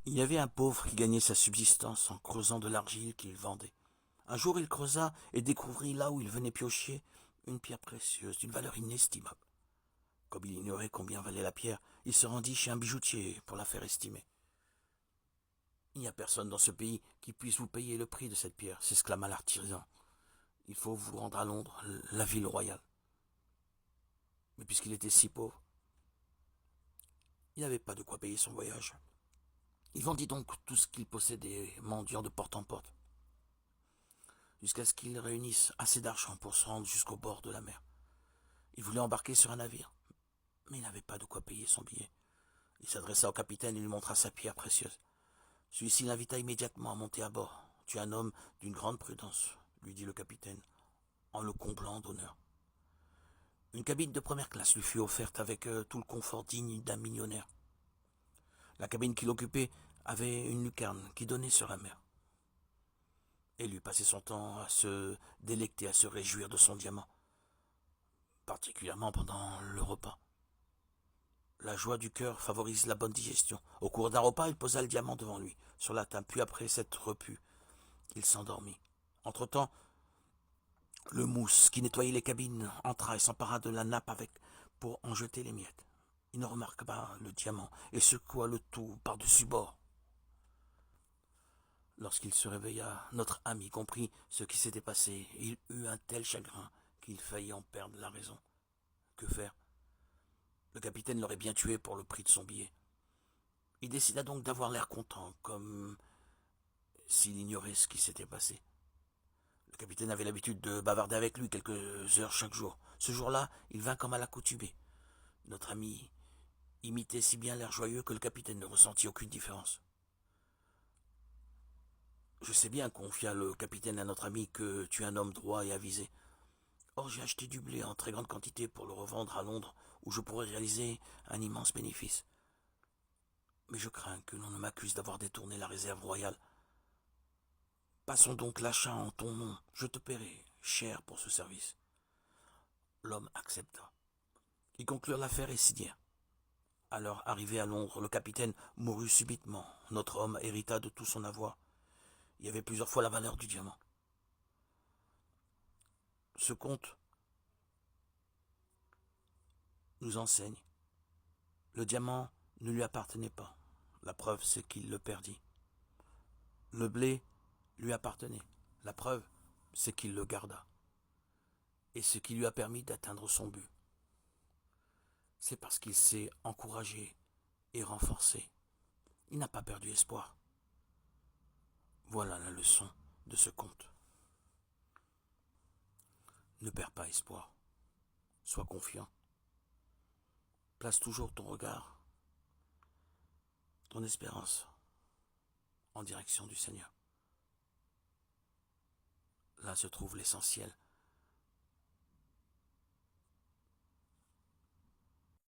Il y avait un pauvre qui gagnait sa subsistance en creusant de l'argile qu'il vendait. Un jour il creusa et découvrit là où il venait piocher une pierre précieuse d'une valeur inestimable. Comme il ignorait combien valait la pierre, il se rendit chez un bijoutier pour la faire estimer. Il n'y a personne dans ce pays qui puisse vous payer le prix de cette pierre, s'exclama l'artisan. Il faut vous rendre à Londres, la ville royale. Mais puisqu'il était si pauvre, il n'avait pas de quoi payer son voyage. Il vendit donc tout ce qu'il possédait, mendiant de porte en porte, jusqu'à ce qu'il réunisse assez d'argent pour se rendre jusqu'au bord de la mer. Il voulait embarquer sur un navire, mais il n'avait pas de quoi payer son billet. Il s'adressa au capitaine et lui montra sa pierre précieuse. Celui-ci l'invita immédiatement à monter à bord. Tu es un homme d'une grande prudence, lui dit le capitaine, en le comblant d'honneur. Une cabine de première classe lui fut offerte avec tout le confort digne d'un millionnaire. La cabine qu'il occupait avait une lucarne qui donnait sur la mer. Et lui passait son temps à se délecter, à se réjouir de son diamant, particulièrement pendant le repas. La joie du cœur favorise la bonne digestion. Au cours d'un repas, il posa le diamant devant lui, sur la table, puis après s'être repu, il s'endormit. Entre-temps, le mousse qui nettoyait les cabines entra et s'empara de la nappe pour en jeter les miettes. Il ne remarqua pas le diamant et secoua le tout par-dessus bord. Lorsqu'il se réveilla, notre ami comprit ce qui s'était passé. Il eut un tel chagrin qu'il faillit en perdre la raison. Que faire? Le capitaine l'aurait bien tué pour le prix de son billet. Il décida donc d'avoir l'air content, comme s'il ignorait ce qui s'était passé. Le capitaine avait l'habitude de bavarder avec lui quelques heures chaque jour. Ce jour-là, il vint comme à l'accoutumée. Notre ami imitait si bien l'air joyeux que le capitaine ne ressentit aucune différence. Je sais bien, confia le capitaine à notre ami, que tu es un homme droit et avisé. Or, j'ai acheté du blé en très grande quantité pour le revendre à Londres, où je pourrais réaliser un immense bénéfice. Mais je crains que l'on ne m'accuse d'avoir détourné la réserve royale. Passons donc l'achat en ton nom, je te paierai cher pour ce service. L'homme accepta. Ils conclurent l'affaire et signèrent. Alors, arrivé à Londres, le capitaine mourut subitement. Notre homme hérita de tout son avoir. Il y avait plusieurs fois la valeur du diamant. Ce conte nous enseigne. Le diamant ne lui appartenait pas. La preuve, c'est qu'il le perdit. Le blé lui appartenait. La preuve, c'est qu'il le garda. Et ce qui lui a permis d'atteindre son but. C'est parce qu'il s'est encouragé et renforcé. Il n'a pas perdu espoir. Voilà la leçon de ce conte. Ne perds pas espoir. Sois confiant. Place toujours ton regard, ton espérance en direction du Seigneur. Là se trouve l'essentiel